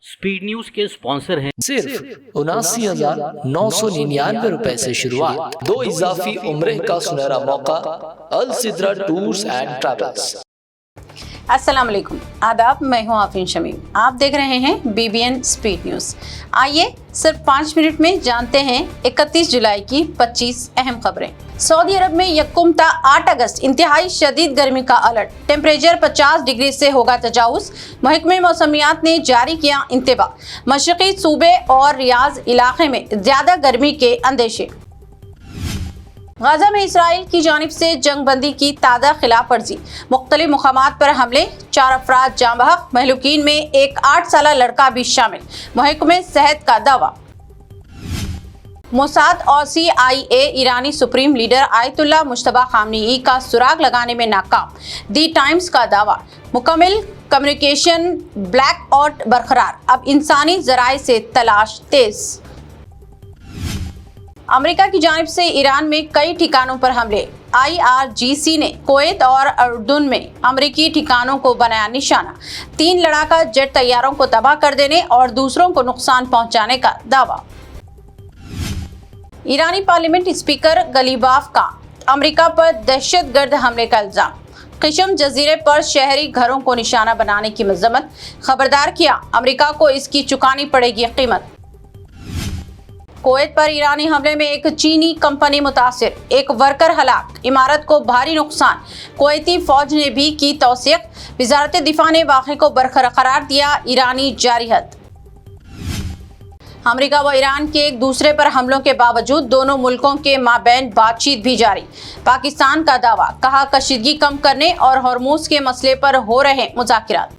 Speed news के sponsor हैं सिर्फ 79,999 रुपए से शुरुआत, 2 इजाफी उम्रे का सुनहरा मौका। अल सिद्रा टूर्स एंड ट्रैवल्स। अस्सलाम वालेकुम, आदाब। मैं हूं आफरीन शमीम, आप देख रहे हैं BBN स्पीड न्यूज़। आइए सिर्फ 5 मिनट में जानते हैं 31 जुलाई की 25 अहम खबरें। सऊदी अरब में यकम ता 8 अगस्त इंतहाई शदीद गर्मी का अलर्ट, टेम्परेचर 50 डिग्री से होगा तजावुज। महकमे मौसमियात ने जारी किया इंतबाह, मशरकी सूबे और रियाज इलाके में ज्यादा गर्मी के अंदेशे। गाजा में इसराइल की जानिब से जंग बंदी की ताज़ा खिलाफ वर्जी, मुख्तलिफ मुकामात पर हमले, 4 अफराद जाँ बहक, महलूकीन में एक 8 साला लड़का भी शामिल, महकमे सेहत का दावा। मोसाद और CIA ईरानी supreme leader Ayatollah Mojtaba Khamenei का सुराग लगाने में नाकाम, दी टाइम्स का दावा। मुकम्मल कम्युनिकेशन ब्लैक आउट बरकरार, अब इंसानी जराए से तलाश तेज। अमेरिका की जानिब से ईरान में कई ठिकानों पर हमले, IRGC ने कुवैत और उर्दून में अमेरिकी ठिकानों को बनाया निशाना, 3 लड़ाका जेट तैयारों को तबाह कर देने और दूसरों को नुकसान पहुंचाने का दावा। ईरानी पार्लियामेंट स्पीकर गलीबाफ का अमेरिका पर दहशतगर्द हमले का इल्जाम, क़िश्म जजीरे पर शहरी घरों को निशाना बनाने की मजम्मत, खबरदार किया अमेरिका को इसकी चुकानी पड़ेगी कीमत। कुवैत पर ईरानी हमले में एक चीनी कंपनी मुतासिर, एक वर्कर हलाक, इमारत को भारी नुकसान, कुवैती फौज ने भी की तौसीक, वजारत दिफा ने वाक़े को बरकरार करार दिया ईरानी जारिहत। अमेरिका व ईरान के एक दूसरे पर हमलों के बावजूद दोनों मुल्कों के माबैन बातचीत भी जारी, पाकिस्तान का दावा, कहा कशीदगी कम करने और हॉर्मूज के मसले पर हो रहे मुज़ाकिरात।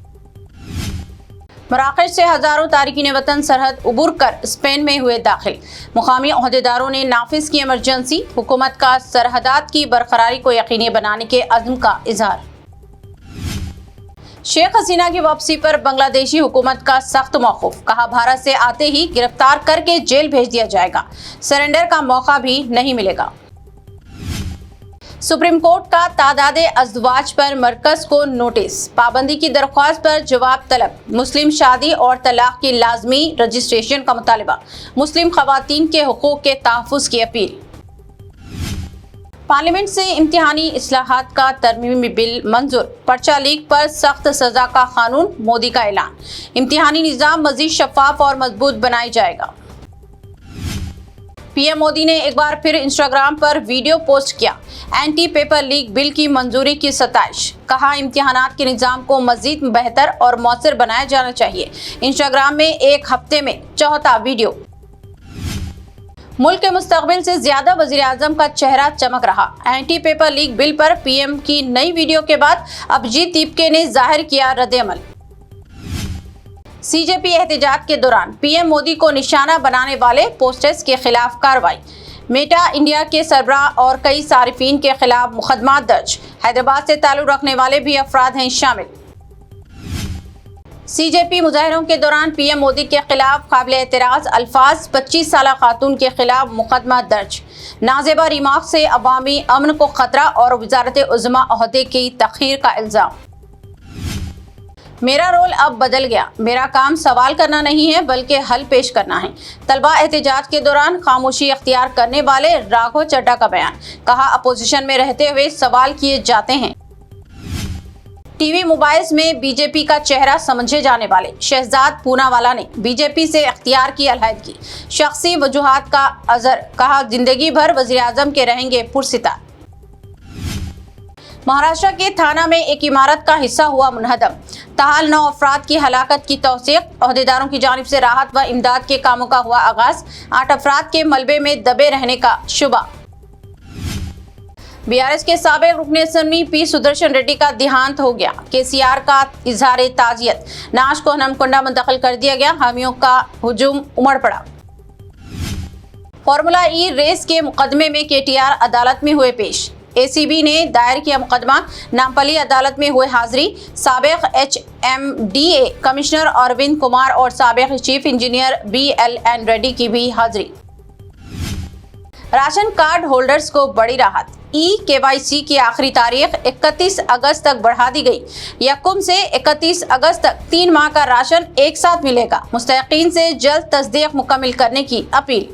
मराकश से हजारों तारिकीन वतन सरहद उबूर कर स्पेन में हुए दाखिल, मुकामी अहदेदारों ने नाफिज की इमरजेंसी, हुकूमत का सरहदात की बरकरारी को यकीनी बनाने के अज़्म का इजहार। शेख हसीना की वापसी पर बांग्लादेशी हुकूमत का सख्त मौक़िफ़, कहा भारत से आते ही गिरफ्तार करके जेल भेज दिया जाएगा, सरेंडर का मौका भी नहीं मिलेगा। सुप्रीम कोर्ट का तादादे अज़वाज पर मरकज को नोटिस, पाबंदी की दरख्वास्त पर जवाब तलब, मुस्लिम शादी और तलाक की लाजमी रजिस्ट्रेशन का मुतालबा, मुस्लिम खवातीन के हुकूक के तहफ़्फ़ुज़ की अपील। पार्लियामेंट से इम्तिहानी इस्लाहात का तरमीमी बिल मंजूर, पर्चा लीक पर सख्त सजा का कानून, मोदी का ऐलान, इम्तिहानी निज़ाम मज़ीद शफ़ाफ और मजबूत बनाया जाएगा। PM मोदी ने एक बार फिर इंस्टाग्राम पर वीडियो पोस्ट किया, एंटी पेपर लीक बिल की मंजूरी की सताइश, कहा इम्तिहानात के निज़ाम को मज़ीद बेहतर और मौसर बनाया जाना चाहिए। इंस्टाग्राम में एक हफ्ते में 4था वीडियो। मुल्क के मुस्तकबिल से ज्यादा वज़ीर आज़म का चेहरा चमक रहा, एंटी पेपर लीक बिल पर PM की नई वीडियो के बाद अभिजीत दीपके ने जाहिर किया रद्द-ए-अमल। CJP एहतजाज के दौरान PM मोदी को निशाना बनाने वाले पोस्टर्स के खिलाफ कार्रवाई, मेटा इंडिया के सरबराह और कई सारिफीन के खिलाफ मुकदमा दर्ज, हैदराबाद से ताल्लुक रखने वाले भी अफराद हैं शामिल। CJP मुजाहरों के दौरान PM मोदी के खिलाफ काबिल एतराज़ अल्फाज, 25 साला खातून के खिलाफ मुकदमा दर्ज, नाजेबा रिमार्क से अवामी अमन को खतरा और वजारत उज़्मा ओहदे की तख़ीर का इल्ज़ाम। मेरा रोल अब बदल गया, मेरा काम सवाल करना नहीं है बल्कि हल पेश करना है, तलबा एहतजाज के दौरान खामोशी अख्तियार करने वाले राघव चड्ढा का बयान, कहा अपोजिशन में रहते हुए सवाल किए जाते हैं। TV मोबाइल्स में BJP का चेहरा समझे जाने वाले शहजाद पूनावाला ने BJP से अख्तियार की अलहदगी, शख्सी वजूहात का अज़र, कहा जिंदगी भर वज़ीर आज़म के रहेंगे पुरसितार। महाराष्ट्र के थाना में एक इमारत का हिस्सा हुआ मुनहदम, ताहाल 9 अफराद की हलाकत की तौसीक, अहदेदारों की जानिब से राहत व इमदाद के कामों का हुआ आगाज, 8 अफराद के मलबे में दबे रहने का शुबा। BRS के साबिक रुकने असम्बली P सुदर्शन रेड्डी का देहांत हो गया, KCR का इजहार ताजियत, नाश को हनमकुंडा मुंतकिल कर दिया गया, हामियों का हुजूम उमड़ पड़ा। फार्मूला E रेस के मुकदमे में KTR अदालत में हुए पेश, ACB ने दायर किया मुकदमा, नामपली अदालत में हुए हाजिरी, साबिक HMDA कमिश्नर अरविंद कुमार और साबिक चीफ इंजीनियर BLN रेड्डी की भी हाजिरी। राशन कार्ड होल्डर्स को बड़ी राहत, KYC की आखिरी तारीख 31 अगस्त तक बढ़ा दी गई। यकम से 31 अगस्त तक 3 माह का राशन एक साथ मिलेगा। मुस्तहिकीन से जल्द तस्दीक मुकम्मल करने की अपील।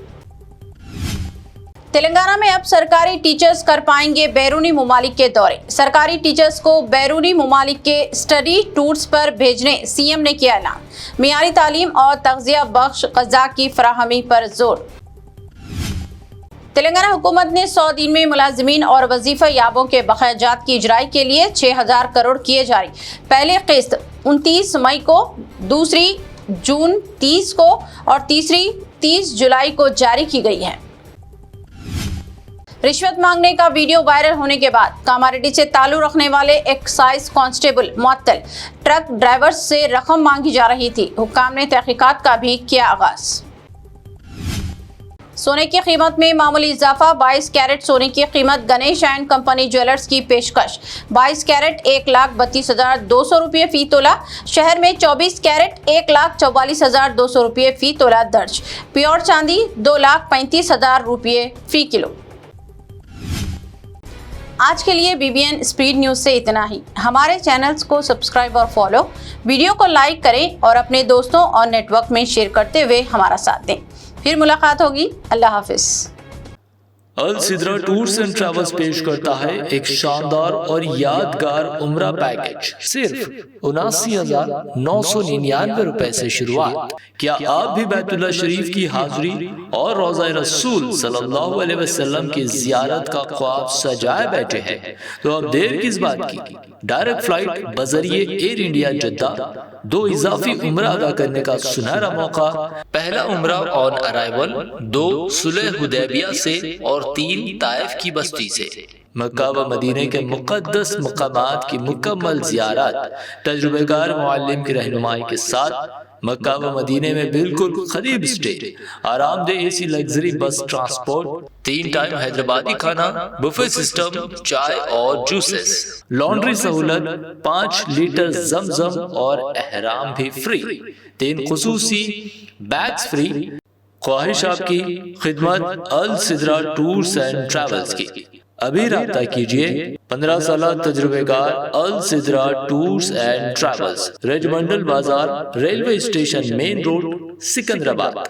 तेलंगाना में अब सरकारी टीचर्स कर पाएंगे बैरूनी मुमालिक के दौरे। सरकारी टीचर्स को बैरूनी मुमालिक के स्टडी टूर्स पर भेजने सीएम ने किया ऐलान। मियारी तालीम और तग़ज़िया बख्श ग़िज़ा की फराहमी पर जोर। तेलंगाना हुकूमत ने 100 दिन में मुलाजिमीन और वजीफा याबों के बकायाजात की इजराई के लिए 6000 करोड़ किए जारी। पहली किस्त 29 मई को, दूसरी जून 30 को और तीसरी 30 जुलाई को जारी की गई है। रिश्वत मांगने का वीडियो वायरल होने के बाद कामारेड्डी से ताल्लुक रखने वाले एक्साइज कांस्टेबल मुअत्तल। ट्रक ड्राइवर से रकम मांगी जा रही थी। हुक्काम ने तहकीकात का भी किया आगाज। सोने की कीमत में मामूली इजाफा। 22 कैरेट सोने की कीमत गणेश एंड कंपनी ज्वेलर्स की पेशकश। 22 कैरेट 1,32,200 रुपये फी तोला। शहर में 24 कैरेट 1,44,200 रुपये फी तोला दर्ज। प्योर चांदी 2,35,000 रुपये फी किलो। आज के लिए BBN स्पीड न्यूज़ से इतना ही। हमारे चैनल्स को सब्सक्राइब और फॉलो, वीडियो को लाइक करें और अपने दोस्तों और नेटवर्क में शेयर करते हुए हमारा साथ दें। फिर मुलाकात होगी। अल्लाह हाफिज़। अल सिद्रा टूर्स एंड ट्रैवल्स पेश करता है एक शानदार और यादगार उम्रा पैकेज सिर्फ 79,999 रुपए से शुरुआत। क्या आप भी बैतुल्लाह शरीफ की हाजिरी और रोज़ा रसूल सल्लल्लाहु अलैहि वसल्लम की जियारत का ख्वाब सजाए बैठे हैं? तो अब देर किस बात की? डायरेक्ट फ्लाइट बजरिए एयर इंडिया जद्दा 2 इजाफी उम्रा अदा करने का सुनहरा मौका। पहला उम्रा ऑन अराइवल 2 सुलह हुदैबिया से और 3 ताइफ की बस्ती से। मक्का व मदीने के मुक़द्दस मकामात की मुकम्मल ज़ियारत तजुर्बेकार मुअल्लिम की रहनुमाई के साथ। मक्का व मदीने में बिल्कुल करीब स्टे, आरामदेह AC luxury bus transport, 3 time Hyderabadi खाना, बुफे सिस्टम, चाय और जूसेस, लॉन्ड्री सहूलत, 5 लीटर जमजम और एहराम भी फ्री, 3 खुसूसी बैग्स फ्री। ख्वाहिश आपकी खिदमत Al Sidra tours and travels की। अभी राब्ता कीजिए 15 साल तजुर्बेकार Al Sidra tours and travels, regimental Bazaar, railway station, main road, Secunderabad.